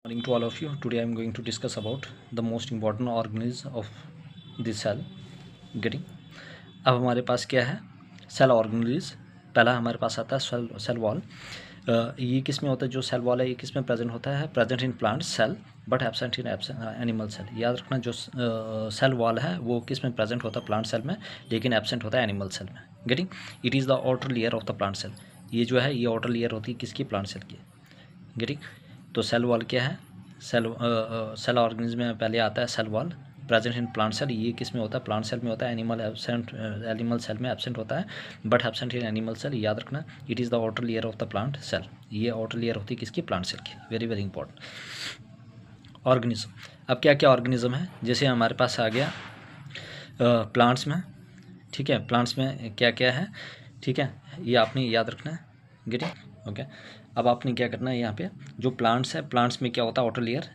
Morning to all of you. Today I am going to discuss about the most important organism of the cell. Getting. अब हमारे पास क्या है cell organism. पहला हमारे पास आता है सेल वॉल। ये किस में होता है? जो सेल वॉल है ये किस में प्रेजेंट होता है? Present in plant cell but absent in animal cell. याद रखना जो सेल वॉल है वो किस में प्रेजेंट होता है? प्लांट सेल में, लेकिन एब्सेंट होता है एनिमल सेल में। Getting. It is the outer layer of the plant cell. ये जो है ये आउटर लेयर होती है किसकी? प्लांट सेल की। गेटिंग। तो सेल वॉल क्या है? सेल ऑर्गेनिज्म में पहले आता है cell wall present in plant cell. ये किस में होता है? प्लांट सेल में होता है। एनिमल सेल में एब्सेंट होता है but absent in animal cell. याद रखना it is the outer layer of the plant cell. ये आउटर लेयर होती है किसकी? प्लांट सेल की। Very very important organism. अब क्या क्या ऑर्गेनिज्म है? जैसे हमारे पास आ गया प्लांट्स में, ठीक है। प्लांट्स में क्या क्या है, ठीक है, ये आपने याद रखना है। Getting okay. अब आपने क्या करना है, यहाँ पे जो प्लांट्स है, प्लांट्स में क्या होता है? Outer layer.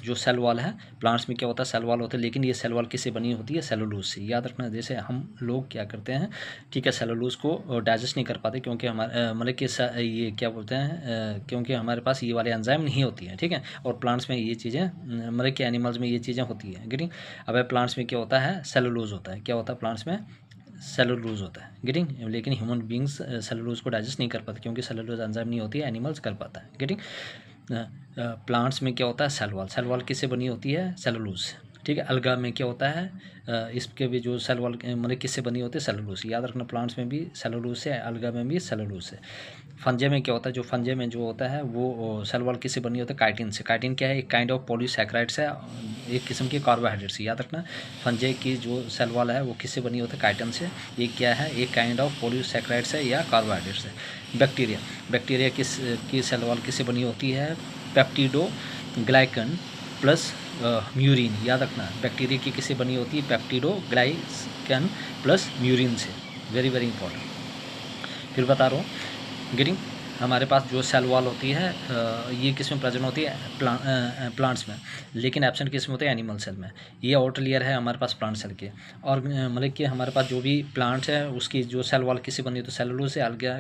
जो सेल वॉल है प्लांट्स में क्या होता है? सेल वॉल होता है, लेकिन ये सेल वॉल किससे बनी होती है? सेलुलोज से। याद रखना। जैसे हम लोग क्या करते हैं, ठीक है, सेलुलोज को डाइजेस्ट नहीं कर पाते क्योंकि हमारे मतलब कि ये क्या बोलते हैं, क्योंकि हमारे पास ये वाले एंजाइम नहीं होती हैं, ठीक है। और प्लांट्स में ये चीज़ें मतलब कि एनिमल्स में ये चीज़ें होती हैं। गेटिंग। अब प्लांट्स में क्या होता है? सेलुलोज होता है। क्या होता है प्लांट्स में? सेलुलोज होता है। गेटिंग। लेकिन ह्यूमन बींग्स सेलुलोज को डाइजेस्ट नहीं कर पाते क्योंकि सेलुलोज एंजाइम नहीं होती है, एनिमल्स कर पाता है। गेटिंग। प्लांट्स में क्या होता है? Cell wall. सेल वॉल किससे बनी होती है? सेलुलोज से, ठीक है। अलगा में क्या होता है? इसके भी जो सेल वॉल मतलब किससे बनी होती है? सेलुलोज। याद रखना प्लांट्स में भी सेलुलोज से, अलगा में भी सेलुलोज से। फंजे में क्या होता है? जो फंजे में जो होता है वो सेल वॉल किससे बनी होती है? काइटिन से। काइटिन क्या है? एक काइंड ऑफ पॉलीसैकेराइड्स है, एक किस्म के कार्बोहाइड्रेट्स। याद रखना फंजे की जो सेल वॉल है वो किससे बनी होती है? काइटिन से। ये क्या है? एक काइंड ऑफ पॉलीसैकेराइड्स है या कार्बोहाइड्रेट्स है। बैक्टीरिया। बैक्टीरिया किस की सेल वॉल किससे बनी होती है? Peptidoglycan plus murine. याद रखना बैक्टीरिया की किससे बनी होती है? पेप्टिडो ग्लाइकन प्लस म्यूरिन से। Very very important. फिर बता रहा हूँ। गेटिंग। हमारे पास जो सेल वॉल होती है ये किस में प्रेजेंट होती है? प्लांट्स में, लेकिन एब्सेंट किस में होते हैं? एनिमल सेल में। ये आउटर लेयर है हमारे पास प्लांट सेल के। और मतलब कि हमारे पास जो भी प्लांट्स है उसकी जो सेल वॉल किससे बनी होती है? सेलुलोज से। अलगा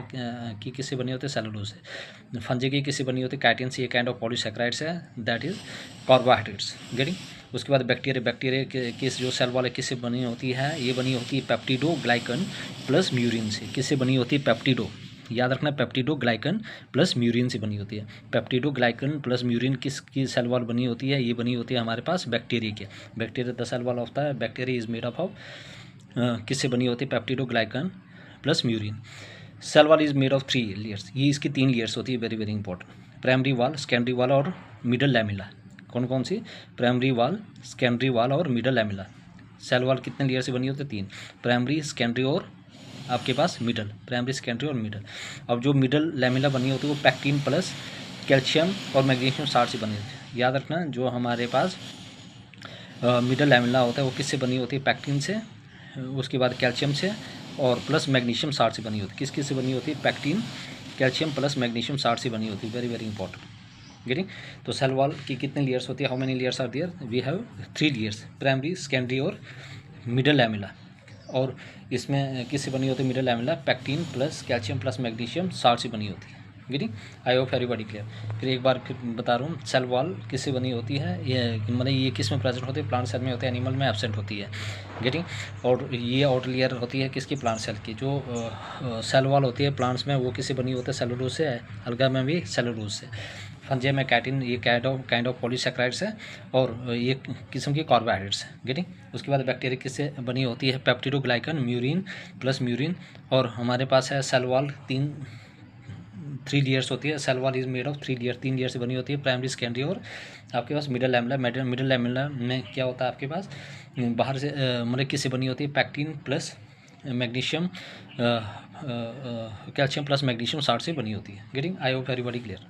की किससे बनी होती है? सेलुलोज से। फंजे की किससे बनी होती है? काइटिन से। ये काइंड ऑफ पॉलीसैकेराइड्स है, दैट इज कार्बोहाइड्रेट्स। गेटिंग। उसके बाद बैक्टीरिया। बैक्टीरिया किस जो सेल वॉल है किससे बनी होती है? ये बनी होती है पेप्टिडो ग्लाइकन प्लस म्यूरिन से। किससे बनी होती है? पेप्टिडो। याद रखना पेप्टिडो ग्लाइकन प्लस म्यूरिन से बनी होती है। पेप्टिडो ग्लाइकन प्लस म्यूरिन किसकी सेल वॉल बनी होती है? ये बनी होती है हमारे पास बैक्टीरिया के। बैक्टीरिया द सेल वॉल होता है। Bacteria is made up of किससे बनी होती है? Peptidoglycan plus murein. Cell wall is made of 3 layers. ये इसकी 3 लेयर्स होती है। Very very important. Primary wall, secondary wall और मिडल लैमिला। कौन कौन सी? प्राइमरी वॉल, सेकेंडरी वॉल और मिडल लैमिला। सेल वॉल कितने लेयर से बनी होती है? 3। प्राइमरी, सेकेंडरी और आपके पास मिडल। प्राइमरी, सेकेंडरी और मिडल। अब जो मिडल लैमिला बनी होती है वो पैक्टिन प्लस कैल्शियम और मैग्नीशियम साल्ट से बनी होती है। याद रखना जो हमारे पास मिडल लैमिला होता है वो किससे बनी होती है? पैक्टिन से, उसके बाद कैल्शियम से और प्लस मैग्नीशियम साल्ट से बनी होती है। किस किस से बनी होती है? Pectin, calcium plus magnesium salt से बनी होती है। Very very important. गेटिंग। तो सेल वॉल की कितने लेयर्स होती है? How many layers are there? We have 3 layers, primary, secondary और मिडल लैमिला। और इसमें किससे बनी होती है? Middle lamella pectin plus calcium plus magnesium salt से बनी होती है। Getting. I hope everybody clear. फिर एक बार फिर बता रहा हूँ सेल वॉल किससे बनी होती है? ये मतलब ये किस में प्रेजेंट होती है? प्लांट सेल में होती है, एनिमल में एब्सेंट होती है। गेटिंग। और ये आउटर लेयर होती है किसकी? प्लांट सेल की। जो सेल वॉल होती है प्लांट्स में वो किससे बनी होती है? सेलुलोज से। अलगा में भी सेलुलोज से। फंजे में काइटिन, ये काइंड ऑफ पॉलीसैकेराइड्स है और ये किस्म की कार्बोहाइड्रेट्स है। गेटिंग। उसके बाद बैक्टीरिया किससे बनी होती है? पेप्टिडो ग्लाइकन, म्यूरिन प्लस म्यूरिन। और हमारे पास है सेल वॉल 3 लेयर्स होती है। Cell wall is made of 3 layer, 3 layer से बनी होती है। प्राइमरी, सेकेंडरी और आपके पास मिडल लैमिला। मिडल लैमिला में क्या होता है आपके पास? बाहर से मतलब किससे बनी होती है? Pectin plus magnesium, calcium plus magnesium salt से बनी होती है। Getting. I hope everybody clear.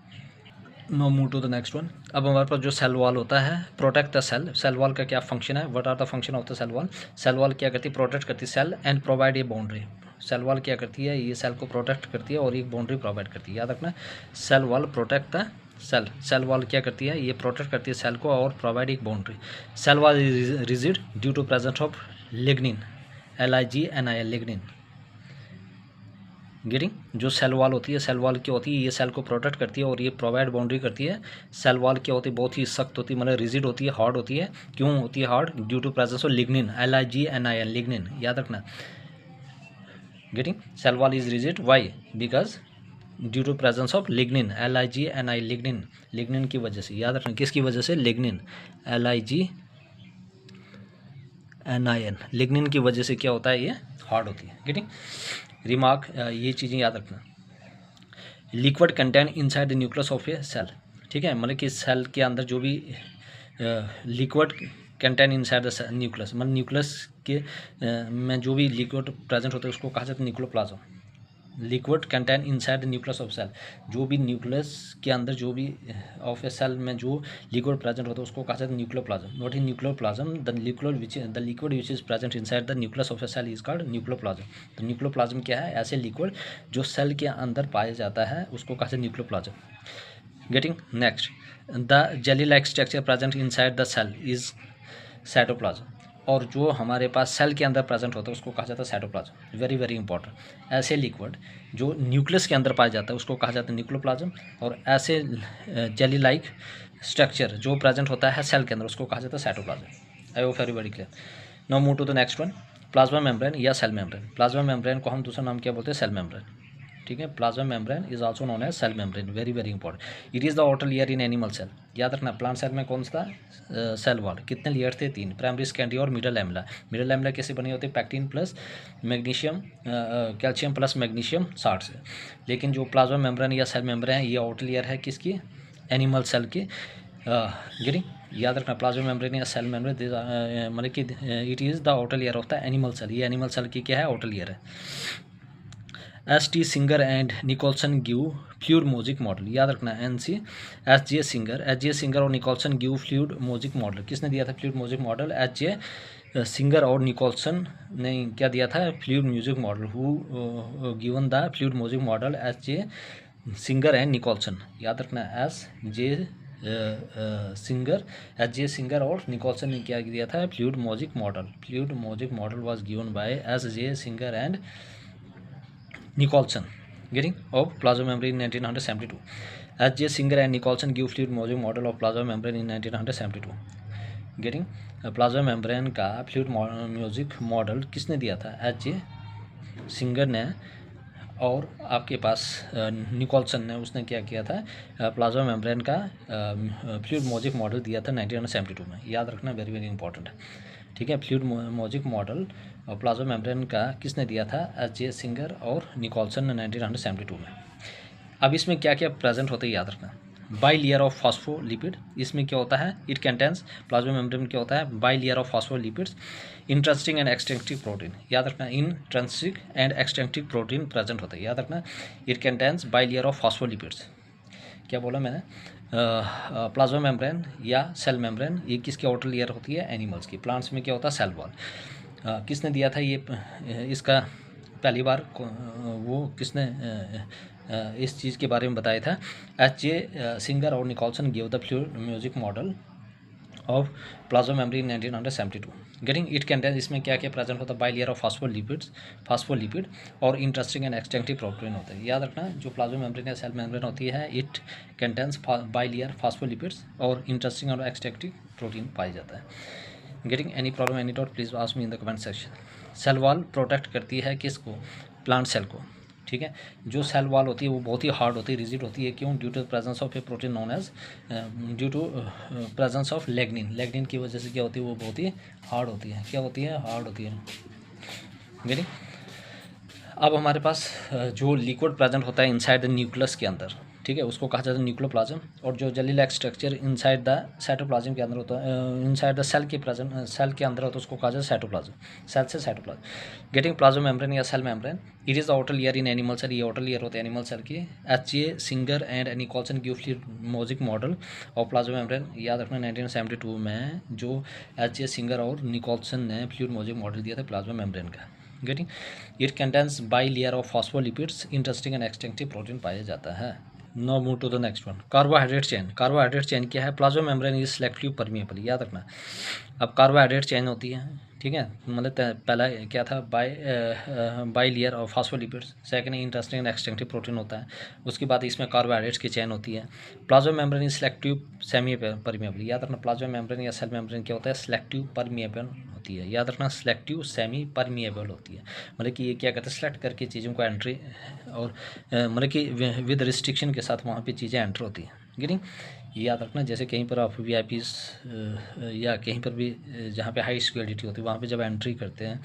No move to the next one. अब हमारे पास जो सेल वॉल होता है protect the cell. Cell wall का क्या फंक्शन है? What are the function of the cell wall? Cell wall क्या करती है? प्रोटेक्ट करती है cell and provide a boundary. Cell wall क्या करती है? ये सेल को प्रोटेक्ट करती है और एक बाउंड्री प्रोवाइड करती है। याद रखना cell wall protect the cell. Cell wall क्या करती है? ये प्रोटेक्ट करती है सेल को और प्रोवाइड एक boundary. Cell wall is rigid due to presence of lignin, LIGNIN, lignin. Getting. जो सेल वॉल होती है, सेल वॉल क्या होती है, ये सेल को प्रोटेक्ट करती है और ये प्रोवाइड बाउंड्री करती है। सेल वॉल क्या होती है, बहुत ही सख्त होती है, मतलब रिजिड होती है, हार्ड होती है। क्यों होती है hard? Due to presence of lignin, LIGNIN, lignin, याद रखना। Getting. Cell wall is rigid, why? Because due to presence of lignin, LIGNI, lignin, lignin की वजह से, याद रखना। किसकी वजह से? लिग्निन, LIGNIN, लिग्निन की वजह से क्या होता है, ये हार्ड होती है। गेटिंग। रिमार्क, ये चीज़ें याद रखना। Liquid content inside the nucleus of a cell, ठीक है, मतलब कि सेल के अंदर जो भी liquid content inside the nucleus, मतलब न्यूक्लियस के में जो भी लिक्विड प्रेजेंट होता है उसको कहा जाता है nucleoplasm. Liquid content inside the nucleus of cell, जो भी न्यूक्लियस के अंदर जो भी ऑफ ए सेल में जो लिक्विड प्रेजेंट होता है उसको कहा जाता है nucleoplasm. Not in nucleoplasm, the liquid which is present inside the nucleus of a cell is called nucleoplasm. तो न्यूक्लियोप्लाज्म क्या है? ऐसे लिक्विड जो सेल के अंदर पाया जाता है उसको कहा जाता है nucleoplasm. Getting. Next, the jelly like structure present inside the cell is cytoplasm, और जो हमारे पास सेल के अंदर प्रेजेंट होता है उसको कहा जाता है साइटोप्लाज्म। Very very important. ऐसे लिक्विड जो न्यूक्लियस के अंदर पाया जाता है उसको कहा जाता है न्यूक्लियोप्लाज्म, और ऐसे जेली लाइक स्ट्रक्चर जो प्रेजेंट होता है सेल के अंदर उसको कहा जाता है cytoplasm. I hope very clear. Now move to the next one, plasma membrane या सेल मेम्ब्रेन। प्लाज्मा मेम्ब्रेन को हम दूसरा नाम क्या बोलते हैं? सेल मेम्ब्रेन, ठीक है। Plasma membrane is also known as cell membrane, very very important. It is the outer layer in animal cell, याद रखना। प्लांट सेल में कौन सा सेल वॉल, कितने लेयर थे? 3, प्राइमरी, सेकेंडरी और मिडल लैमेला। मिडल लैमेला कैसे बनी होती है? Pectin plus magnesium, calcium plus magnesium salt से। लेकिन जो प्लाज्मा मेम्ब्रेन या सेल मेम्ब्रेन है, ये आउटर लेयर है किसकी? एनिमल सेल की। गिरी, याद रखना। प्लाज्मा मेम्ब्रेन या सेल मेम्ब्रेन मतलब कि it is the outer layer of the animal cell, ये एनिमल सेल की क्या है? आउटर लेयर है। ST Singer and Nicolson give fluid mosaic model, याद रखना। SJ सिंगर और Nicolson give fluid mosaic model, किसने दिया था fluid mosaic model? SJ Singer और निकोलसन ने क्या दिया था? Fluid mosaic model. Who given the fluid mosaic model? SJ Singer and Nicolson, याद रखना। SJ सिंगर और निकोलसन ने क्या दिया था? Fluid mosaic model. Fluid mosaic model was given by SJ Singer and Nicholson, getting of plasma membrane in 1972. SJ Singer and Nicholson give fluid music model of plasma membrane in 1972. Getting plasma membrane का fluid mosaic model किसने दिया था? SJ singer ने, और आपके पास Nicolson ने, उसने क्या किया था? प्लाज्मा मेम्ब्रेन का फ्लूइड म्यूजिक मॉडल दिया था 1972 में, याद रखना। वेरी वेरी इंपॉर्टेंट है, ठीक है। फ्लूइड म्यूजिक मॉडल और प्लाज्मा मेम्ब्रेन का किसने दिया था? SJ सिंगर और निकोलसन ने 1972 में। अब इसमें क्या क्या प्रेजेंट होता है याद रखना। बाई लेयर ऑफ फॉस्फोलिपिड, इसमें क्या होता है? इट कंटेन्स, प्लाज्मा मेम्ब्रेन क्या होता है? Bilayer of phospholipids, intrinsic and extensive protein, याद रखना। Intrinsic and extensive protein present होता है, याद रखना। It contains bilayer of phospholipids, क्या बोला मैंने? प्लाज्मा मेम्ब्रेन या सेल मेम्ब्रेन, ये किसकी आउटर लेयर होती है? एनिमल्स की। प्लांट्स में क्या होता है? Cell wall. किसने दिया था ये इसका पहली बार? वो किसने इस चीज़ के बारे में बताया था? SJ सिंगर और Nicolson give the fluid mosaic model of plasma membrane 1972। Getting. It contains, इसमें क्या क्या प्रेजेंट होता है? बाई लेयर ऑफ फॉस्फोलिपिड और इंट्रेंसिक एंड एक्सटेंसिव प्रोटीन होता है, याद रखना। जो प्लाज्मा मेम्ब्रेन या सेल मेम्ब्रेन होती है, it contains bilayer phospholipids और इंट्रेंसिक और एक्सटेंसिव प्रोटीन पाया जाता है। Getting any problem, any doubt, please ask me in the comment section. Cell wall protect करती है किसको? प्लांट सेल को, ठीक है। जो सेल वॉल होती है वो बहुत ही हार्ड होती है, रिजिड होती है। क्यों? Due to presence of a protein known as, due to presence of lignin. Lignin की वजह से क्या होती है? वो बहुत ही हार्ड होती है। क्या होती है? हार्ड होती है। गेटिंग। अब हमारे पास जो लिक्विड प्रेजेंट होता है इनसाइड द न्यूक्लियस के अंदर, ठीक है, उसको कहा जाता है न्यूक्लियोप्लाज्म। और जो jelly like structure inside the cytoplasm के अंदर होता है, इनसाइड द सेल के अंदर होता है, उसको कहा जाता है साइटोप्लाज्म। सेल से साइटोप्लाज्म। गेटिंग प्लाज्मा मेम्ब्रेन या cell membrane, it is the outer layer in animal cell, ये आउटर लेयर होता है एनिमल सेल की। SJ Singer and Nicolson give fluid mosaic model और प्लाज्मा मेम्ब्रेन, याद रखना। 1972 में जो SJ सिंगर और निकोलसन ने फ्लूइड म्यूजिक मॉडल दिया था प्लाज्मा मेम्ब्रेन का। Getting. It contains bilayer of phospholipids, intrinsic and extensive protein पाया जाता है। No move to the next one, carbohydrate chain. Carbohydrate chain क्या है? Plasma membrane is selective permeable, याद रखना। अब कार्बोहाइड्रेट चेन होती है, ठीक है, मतलब पहला क्या था, बाई लेयर और phospholipids, second interesting and extinctive protein होता है, उसके बाद इसमें कार्बोहाइड्रेट्स की चेन होती है। Plasma membrane is selective semi permeable, याद रखना प्लाज्मा मेम्ब्रेन या सेल मेम्ब्रेन क्या होता है, सिलेक्टिव परमिएबल होती है, याद रखना सिलेक्टिव सेमी परमिएबल होती है, मतलब कि ये क्या कहते हैं, सेलेक्ट करके चीज़ों को एंट्री और मतलब कि विद रिस्ट्रिक्शन के साथ वहाँ पर चीज़ें एंटर होती हैं, गेटिंग, याद रखना। जैसे कहीं पर आप VIPs या कहीं पर भी जहाँ पे हाई सिक्योरिटी होती है वहाँ पे जब एंट्री करते हैं,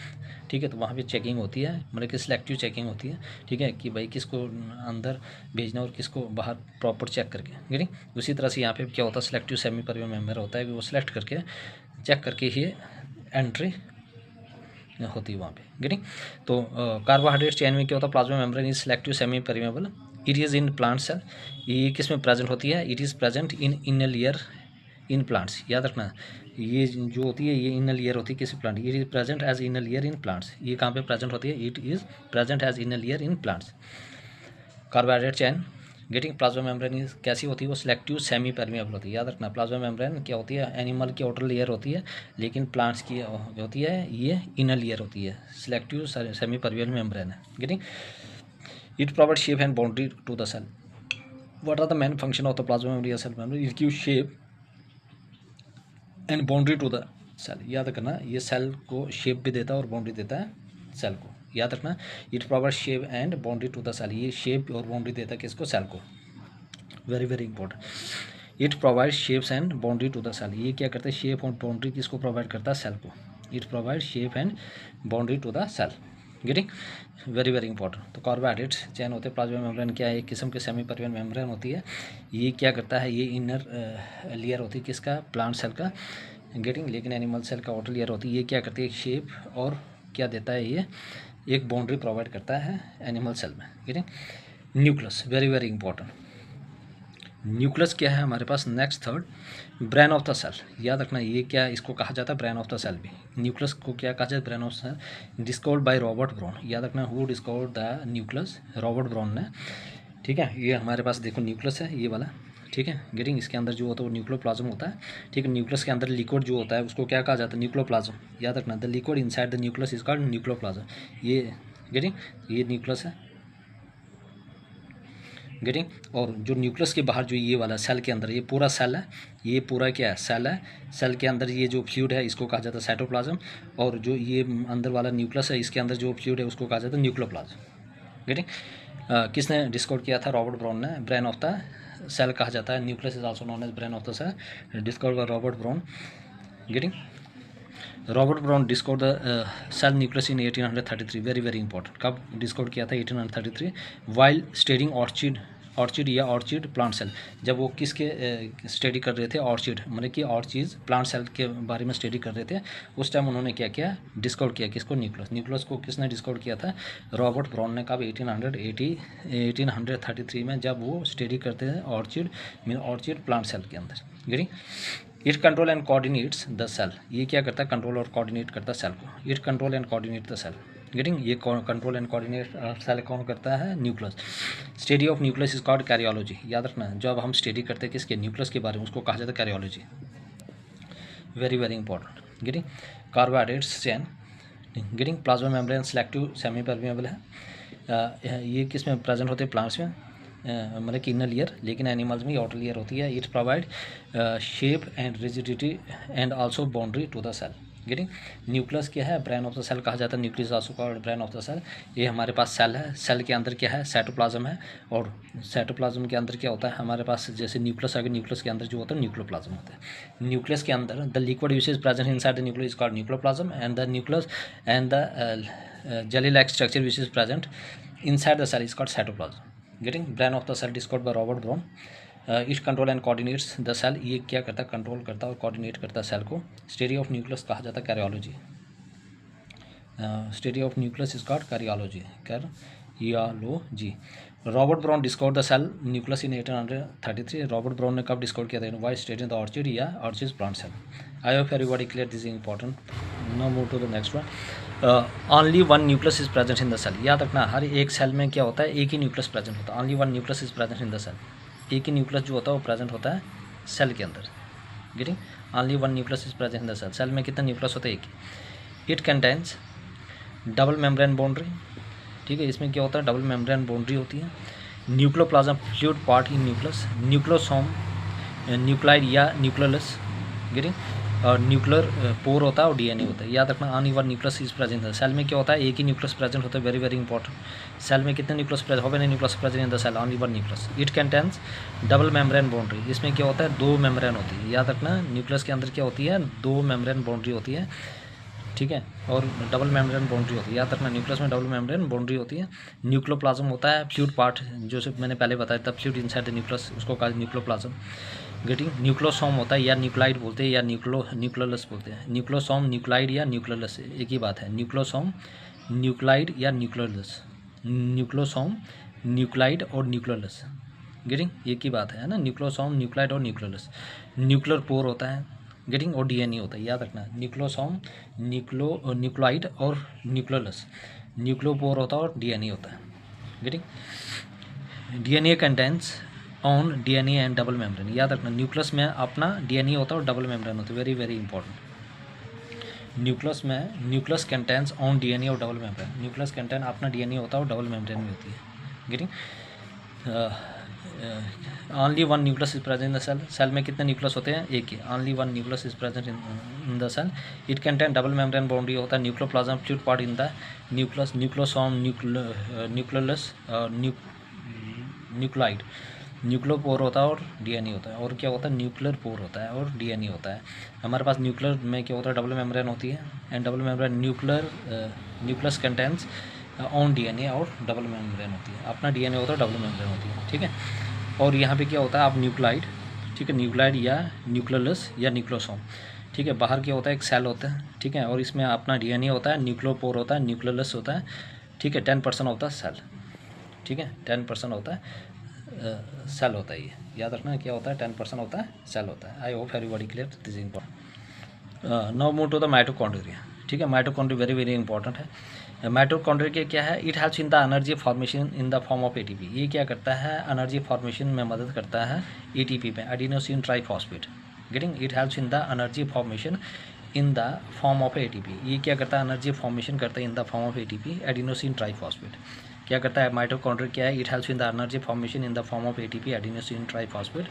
ठीक है, तो वहाँ पे चेकिंग होती है, मतलब कि सिलेक्टिव चेकिंग होती है, ठीक है, कि भाई किसको अंदर भेजना और किसको बाहर, प्रॉपर चेक करके, गेटिंग। उसी तरह से यहाँ पे क्या होता है, सिलेक्टिव सेमी परमिएबल मेम्बर होता है कि वो सिलेक्ट करके चेक करके ही एंट्री होती है वहाँ पे, गेटिंग। तो कार्बोहाइड्रेट चेन में क्या होता है, plasma membrane is selective semi permeable, it is in plant cell, ये किस में प्रेजेंट होती है, it is present in inner layer in plants, याद रखना ये जो होती है ये इनर लेयर होती है किसी plant, it is present as inner layer in plants, ये कहाँ पे प्रेजेंट होती है, it is present as inner layer in plants. Carbohydrate chain, getting, plasma membrane कैसी होती है, वो सिलेक्टिव सेमी परमिएबल होती है, याद रखना प्लाज्मा मेम्ब्रेन क्या होती है, एनिमल की आउटर लेयर होती है, लेकिन प्लांट्स की होती है ये इनर लेयर होती है, सिलेक्टिव सेमी परमिएबल मेम्ब्रेन है, getting. It provide shape and boundary to the cell, what are the main function of the plasma membrane या cell membrane, it give shape and boundary to the cell, याद रखना ये cell को shape भी देता है और बाउंड्री देता है सेल को, याद रखना। It provide shape and boundary to the cell, ये शेप और बाउंड्री देता है किसको, सेल को, very very important. It provide shapes and boundary to the cell, ये क्या करता है, शेप और बाउंड्री किसको प्रोवाइड करता है, सेल को, it provide shape and boundary to the cell, getting, very very important. तो कार्बोहाइड्रेट्स चैन होते हैं, प्लाज्मा मेम्ब्रेन क्या है, एक किस्म के सेमी परमिएबल मेम्ब्रेन होती है, ये क्या करता है, ये इनर लेयर होती है किसका, प्लांट सेल का, गेटिंग, लेकिन एनिमल सेल का आउटर लेयर होती है, ये क्या करती है, शेप और क्या देता है, ये एक बाउंड्री प्रोवाइड करता है एनिमल सेल में, getting. Nucleus, very very important, nucleus क्या है हमारे पास, next third, brain of the cell, याद रखना ये क्या, इसको कहा जाता है ब्रेन ऑफ द सेल भी, न्यूक्लियस को क्या कहा जाता है, brain of cell, discovered by Robert Brown, याद रखना who discovered the nucleus, Robert Brown ने, ठीक है। ये हमारे पास देखो न्यूक्लियस है ये वाला, ठीक है, गेटिंग, इसके अंदर जो होता है वो न्यूक्लियोप्लाज्म होता है, ठीक है, न्यूक्लियस के अंदर लिक्विड जो होता है उसको क्या कहा जाता है, न्यूक्लियोप्लाज्म, याद रखना, the liquid inside the nucleus is called nucleoplasm, ये गेटिंग, ये न्यूक्लियस है, गेटिंग। और जो न्यूक्लियस के बाहर जो ये वाला सेल के अंदर, ये पूरा सेल है, ये पूरा क्या है, सेल है, सेल के अंदर ये जो फ्लूइड है इसको कहा जाता है साइटोप्लाज्म, और जो ये अंदर वाला न्यूक्लियस है इसके अंदर जो फ्लूइड है उसको कहा जाता है न्यूक्लियोप्लाज्म, गेटिंग। किसने डिस्कवर किया था, रॉबर्ट ब्राउन ने, ब्रेन ऑफ द सेल कहा जाता है, nucleus is also known as brain of the cell, discovered by Robert Brown, getting. Robert Brown discovered the cell nucleus in 1833, very very important, कब discover किया था, 1833, while studying orchid या orchid plant cell, जब वो किसके study कर रहे थे, ऑर्चिड मतलब कि ऑर्चिड प्लांट सेल के बारे में स्टडी कर रहे थे, उस टाइम उन्होंने क्या किया, डिस्कवर किया किसको, न्यूक्लियस को किसने डिस्कवर किया था, रॉबर्ट ब्राउन ने, कब 1833 में, जब वो स्टडी करते थे ऑर्चिड प्लांट सेल के अंदर, getting. It control and coordinates the cell, ये क्या करता है, कंट्रोल और कोऑर्डिनेट करता है सेल को, it control and coordinate the cell, getting, ये कंट्रोल एंड कोऑर्डिनेट सेल कौन करता है, nucleus. Study of nucleus is called karyology, याद रखना जब हम स्टडी करते हैं किसके, न्यूक्लियस के बारे में, उसको कहा जाता है karyology, very very important, getting. Carbohydrates chain, getting, plasma membrane selective semi permeable है, ये किस में प्रेजेंट होते हैं, प्लांट्स में, मतलब कि इनर लेयर, लेकिन एनिमल्स में आउटर लेयर होती है। It provide shape and rigidity and also boundary to the cell, getting. Nucleus क्या है, ब्रेन ऑफ द सेल कहा जाता है, nucleus also called brain of the cell. ये हमारे पास सेल है, सेल के अंदर क्या है, साइटोप्लाज्म है, और साइटोप्लाज्म के अंदर क्या होता है हमारे पास, जैसे न्यूक्लियस आगे, न्यूक्लियस के अंदर जो होता है न्यूक्लियोप्लाज्म होता है। न्यूक्लियस के अंदर the liquid which is present inside the nucleus is called nucleoplasm, and the nucleus and the jelly like structure which is present inside the cell is called cytoplasm, getting। brain of the cell discovered by Robert Brown, it control and coordinates the cell, ये क्या करता है, control करता है और coordinate करता है cell को। स्टडी ऑफ न्यूक्लियस कहा जाता है karyology, study of nucleus is called karyology, karyology. Robert Brown discovered the cell nucleus in 1833, Robert Brown ने कब डिस्कवर किया था, वाई स्टडी द ऑर्चिड या orchid plant cell. I hope everybody clear, this is important. Now move to the next one. Only one nucleus is present in the cell, याद रखना हर एक cell में क्या होता है, एक ही न्यूक्लियस प्रेजेंट होता है, only one nucleus is present in the cell, एक ही न्यूक्लियस जो होता है वो प्रेजेंट होता है सेल के अंदर, getting. Only one nucleus is present in the cell, cell में कितना न्यूक्लियस होता है, एक। It contains double membrane boundary, ठीक है, इसमें क्या होता है, डबल मेम्ब्रेन बाउंड्री होती है। न्यूक्लियोप्लाज्म फ्लूइड पार्ट इन न्यूक्लियस, न्यूक्लियोसोम न्यूक्लाइड या न्यूक्लियस, गेटिंग, और न्यूक्लियर पोर होता है और डीएनए होता है। याद रखना अनइवन न्यूक्लियस इज प्रेजेंट है। सेल में क्या होता है, एक ही न्यूक्लियस प्रेजेंट होता है, वेरी वेरी इंपॉर्टेंट। सेल में कितने nucleus present, how many nucleus present in the cell, uneven nucleus. It contains double membrane boundary, इसमें क्या होता है, दो मेम्ब्रेन होती है। याद रखना न्यूक्लियस के अंदर क्या होती है, दो मेम्ब्रेन बाउंड्री होती है, ठीक है, और डबल मेम्ब्रेन बाउंड्री होती है। याद रखना न्यूक्लियस में डबल मेम्ब्रेन बाउंड्री होती है। न्यूक्लियोप्लाज्म होता है फ्लूइड पार्ट, जो सिर्फ मैंने पहले बताया था, फ्लूइड इनसाइड द न्यूक्लियस, उसको कहा न्यूक्लियोप्लाज्म, गेटिंग। न्यूक्लियोसोम होता है या न्यूक्लाइड बोलते हैं या न्यूक्लियोलस बोलते हैं। न्यूक्लियोसोम न्यूक्लाइड या न्यूक्लियोलस एक ही बात है। न्यूक्लियोसोम न्यूक्लाइड या न्यूक्लियोलस, न्यूक्लियोसोम न्यूक्लाइड और न्यूक्लियोलस, गेटिंग, एक ही बात है ना, न्यूक्लियोसोम न्यूक्लाइड और न्यूक्लियोलस। न्यूक्लियर पोर होता है, गेटिंग, और डीएनए होता है। याद रखना न्यूक्लियोसोम न्यूक्लाइड और न्यूक्लियोलस, न्यूक्लियोपोर होता है और डीएनए होता है, getting. DNA contents on DNA and double membrane. याद रखना न्यूक्लियस में अपना डीएनए होता है और डबल मेम्ब्रेन होता है, वेरी वेरी इंपॉर्टेंट। न्यूक्लियस में न्यूक्लियस कंटेंट्स ऑन डीएनए और डबल मेम्ब्रेन, न्यूक्लियस कंटेंट अपना डीएनए होता है और डबल मेम्ब्रेन भी होती है, getting. Only one nucleus is present in the cell, cell में कितने न्यूक्लियस होते हैं, एक ही, only one nucleus is present in the cell. It contain double membrane boundary होता है, nucleoplasm fluid part in the nucleus, nucleosome nucleolus nuclide, न्यूक्लियोपोर होता है और डीएनए होता है। और क्या होता है, न्यूक्लियर पोर होता है और डीएनए होता है। हमारे पास न्यूक्लियर में क्या होता है, डबल मेम्ब्रेन होती है, and double membrane nucleus contents on DNA और डबल मेम्ब्रेन होती है, अपना डीएनए होता है, डबल मेम्ब्रेन होती है, ठीक है। और यहाँ पे क्या होता है, आप न्यूक्लाइड, ठीक है, न्यूक्लाइड या न्यूक्लियोलस या न्यूक्लियोसोम, ठीक है, बाहर क्या होता है, एक सेल होता है, ठीक है, और इसमें अपना डीएनए होता है, न्यूक्लियोपोर होता है, न्यूक्लियोलस होता है, ठीक है, 10% होता है सेल, ठीक है, 10% होता है सेल होता है। ये याद रखना क्या होता है, 10% होता है सेल होता है। I hope everybody clear, this is important. Now move to the mitochondria, ठीक है, माइटोकॉन्ड्रिया वेरी वेरी इंपॉर्टेंट है। माइटोकॉन्ड्रिया के क्या है, it helps in the energy formation in the form of ATP. ये क्या करता है, एनर्जी फॉर्मेशन में मदद करता है एटीपी में, adenosine triphosphate, getting. It helps in the energy formation in the form of ATP. ये क्या करता है, एनर्जी फॉर्मेशन करता है in the form of ATP, adenosine triphosphate. क्या करता है माइटोकॉन्ड्रिया, क्या है, it helps in the energy formation in the form of ATP, adenosine triphosphate.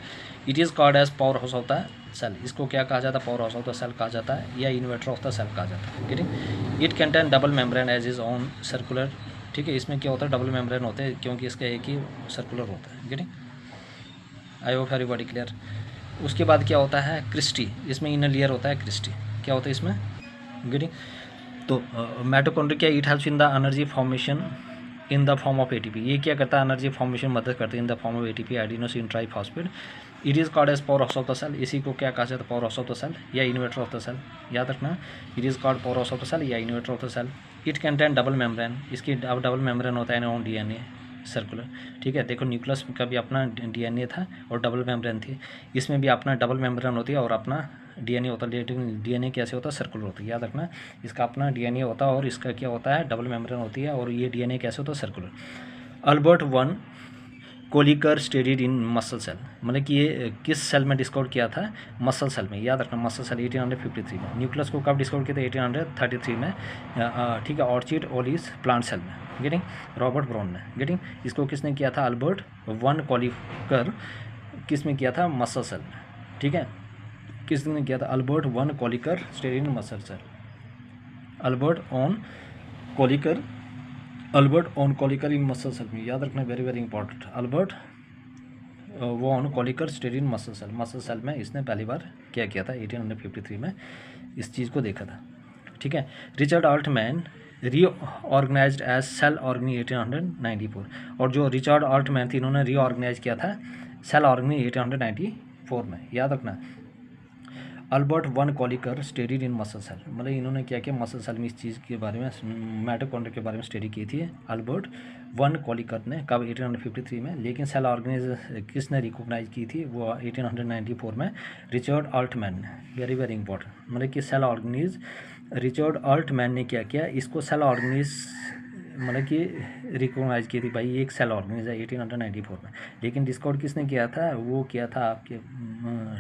It is called as power house of the cell. इसको क्या कहा जाता है, power house of the cell कहा जाता है, या इन्वर्टर ऑफ द सेल कहा जाता है, getting. It contain double membrane as is on circular, ठीक है, इसमें क्या होता है, डबल मेम्ब्रेन होते हैं क्योंकि इसका एक ही सर्कुलर होता है, getting. I hope everybody clear. उसके बाद क्या होता है, क्रिस्टी, इसमें इनर लेयर होता है, क्रिस्टी क्या होता है इसमें, गेटिंग। तो माइटोकॉन्ड्रिया क्या, it helps in the energy formation in the form of ATP. ये क्या करता है, एनर्जी फॉर्मेशन मदद करती है in the form of ATP, adenosine triphosphate. It is called as power house of the cell. इसी को क्या कहा जाता है, power house of the cell या इन्वर्टर ऑफ द सेल। याद रखना it is called power house of the cell या inverter of the cell. It contain double membrane, इसकी डबल मेम्ब्रेन होता है ऑन डीएनए सर्कुलर, ठीक है। देखो न्यूक्लियस का भी अपना डीएनए था और डबल मेम्ब्रेन थी, इसमें भी अपना डबल मेम्ब्रेन होती है और अपना डीएनए होता है। लेकिन डीएनए कैसे होता है, सर्कुलर होता है। याद रखना इसका अपना डीएनए होता है और इसका क्या होता है, डबल मेम्ब्रेन होती है, और ये डीएनए कैसे होता है, circular. Albert von Kolliker studied in muscle cell, मतलब कि ये किस सेल में डिस्कवर किया था, मसल सेल में। याद रखना मसल सेल 1853 में। न्यूक्लियस को कब डिस्कवर किया था, 1833 में, ठीक है, ऑर्चिड ओलिस प्लांट सेल में, गेटिंग, रॉबर्ट ब्राउन ने, गेटिंग। इसको किसने किया था, अल्बर्ट वन कोलिकर, किस में किया था, मसल सेल में, ठीक है। किसने किया था, Albert von Kolliker studied in muscle cell, Albert von Kolliker, Albert von Kolliker in muscle cell में। याद रखना very very important, Albert von Kolliker studied in muscle cell में इसने पहली बार क्या किया था, 1853 में इस चीज़ को देखा था, ठीक है। रिचर्ड ऑल्टमैन रीऑर्गेनाइज्ड एज सेल ऑर्गनी 1894, और जो रिचर्ड ऑल्टमैन थी इन्होंने रीऑर्गेनाइज किया था सेल ऑर्गनी 1894 में। याद रखना Albert von Kolliker studied in muscle cell, मतलब इन्होंने क्या किया, मसल सेल में इस चीज़ के बारे में, माइटोकॉन्ड्रिया के बारे में स्टडी की थी अल्बर्ट वन कोलिकर ने, कब, 1853 में। लेकिन सेल ऑर्गेनाइज किसने रिकॉग्नाइज की थी, वो 1894 में रिचर्ड ऑल्टमैन ने। वेरी वेरी इंपॉर्टेंट, मतलब कि सेल ऑर्गेनाइज रिचर्ड ऑल्टमैन ने क्या किया, इसको सेल ऑर्गेनाइज मतलब कि रिकॉग्नाइज की थी, भाई एक सेल ऑर्गेनाइज है 1894 में। लेकिन डिस्कवर किसने किया था, वो किया था आपके,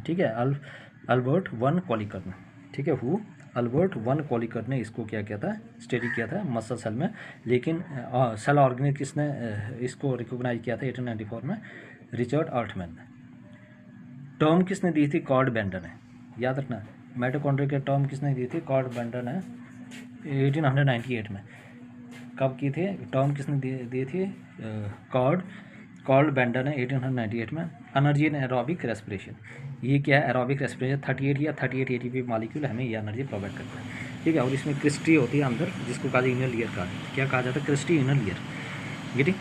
ठीक है, अल्बर्ट वन कोलिकर ने, ठीक है। हु अल्बर्ट वन कॉलिकट ने इसको क्या किया था, स्टडी किया था मसल सेल में। लेकिन सेल ऑर्गेनिज किसने इसको रिकॉग्नाइज किया था 1894 में, रिचर्ड ऑल्टमैन ने। टर्म किसने दी थी, कॉर्ड बेंडर ने, याद रखना। माइटोकॉन्ड्रिया के टर्म किसने दी थी, कॉर्ड बेंडर ने 1898 में। कब की थी टर्म किसने दी थी, कॉर्ड बेंडर ने 1898 में। एनर्जी इन एरोबिक रेस्पिरेशन, ये क्या है, एरोबिक रेस्पिरेशन 38 या 38 एटीपी मॉलिक्यूल हमें ये एनर्जी प्रोवाइड करता है, ठीक है। और इसमें क्रिस्टी होती है अंदर, जिसको कहा इनर लेयर का, क्या कहा जाता है, क्रिस्टी इनर लेयर, गेटिंग।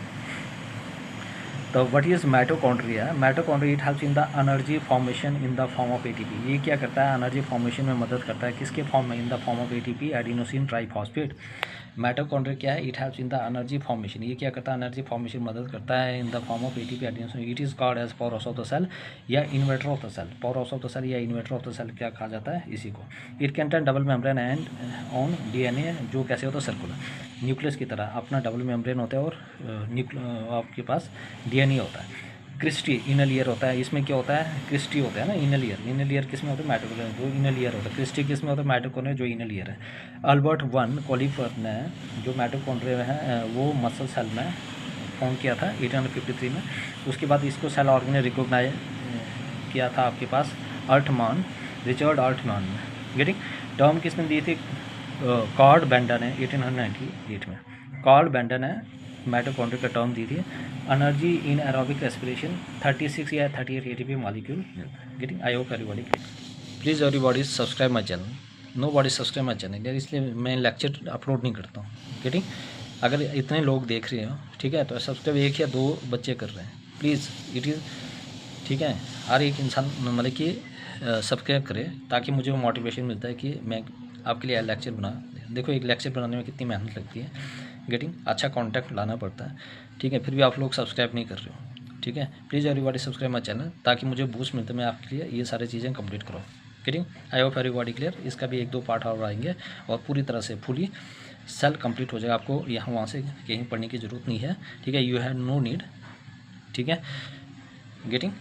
तो what is mitochondria, mitochondria it helps in the energy formation in the form of ATP, ये क्या करता है, एनर्जी फॉर्मेशन में मदद करता है, किसके फॉर्म में, in the form of ATP adenosine triphosphate. Mitochondria क्या है, it helps in the energy formation, ये क्या करता है, एनर्जी फॉर्मेशन मदद करता है in the form of ATP adenosine. It is called as power house of the cell या inverter of the cell, power house of the cell या inverter of the cell क्या कहा जाता है इसी को। It contain double membrane and on DNA, जो कैसे होता है, सर्कुलर न्यूक्लियस की तरह अपना डबल मेम्ब्रेन होता है, और आपके पास डीएनए होता है। क्रिस्टी इनर लेयर होता है, इसमें क्या होता है, क्रिस्टी होता है ना, इनर लेयर किस में होता है, माइटोकॉन्ड्रिया, जो इनर लेयर होता है। क्रिस्टी किस में होता है, माइटोकॉन्ड्रिया, जो इनर लेयर है। अल्बर्ट वन कॉलिकट ने जो माइटोकॉन्ड्रिया है वो मसल सेल में फाउंड किया था 1853 में। उसके बाद इसको सेल ऑर्गन ने रिकॉग्नाइज किया था आपके पास अल्टमैन, रिचर्ड अल्टमैन ने, गेटिंग। टर्म किसने दी थी, कॉर्ड बेंडर ने 1898 में। कॉर्ड बेंडर ने माइटोकॉन्ड्रिया का टर्म दी थी। एनर्जी इन एरोबिक रेस्पिरेशन 36 या 38 ATP molecule, getting. I hope everybody, please everybody subscribe my channel, nobody subscribe my channel यार, इसलिए मैं लेक्चर अपलोड नहीं करता हूँ, गेटिंग। अगर इतने लोग देख रहे हो, ठीक है, तो सब्सक्राइब 1 या 2 बच्चे कर रहे हैं, प्लीज़ इट इज़, ठीक है। हर एक इंसान मतलब कि सब्सक्राइब करे, ताकि मुझे मोटिवेशन मिलता है कि मैं आपके लिए लेक्चर बना। देखो एक लेक्चर बनाने में कितनी मेहनत लगती है, गेटिंग, अच्छा कॉन्टेंट लाना पड़ता है, ठीक है। फिर भी आप लोग सब्सक्राइब नहीं कर रहे हो, ठीक है। Please everybody subscribe my channel, ताकि मुझे बूस्ट मिलता है, मैं आपके लिए ये सारी चीज़ें कंप्लीट करूँ, getting. I hope everybody clear. इसका भी 1-2 पार्ट और आएंगे और पूरी तरह से फुली सेल कंप्लीट हो जाएगा। आपको यहाँ वहाँ से कहीं पढ़ने की ज़रूरत नहीं है, ठीक है। यू हैव नो नीड, ठीक है, getting,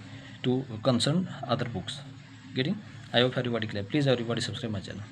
to concern other books, getting. I hope everybody clear. Please everybody subscribe my channel.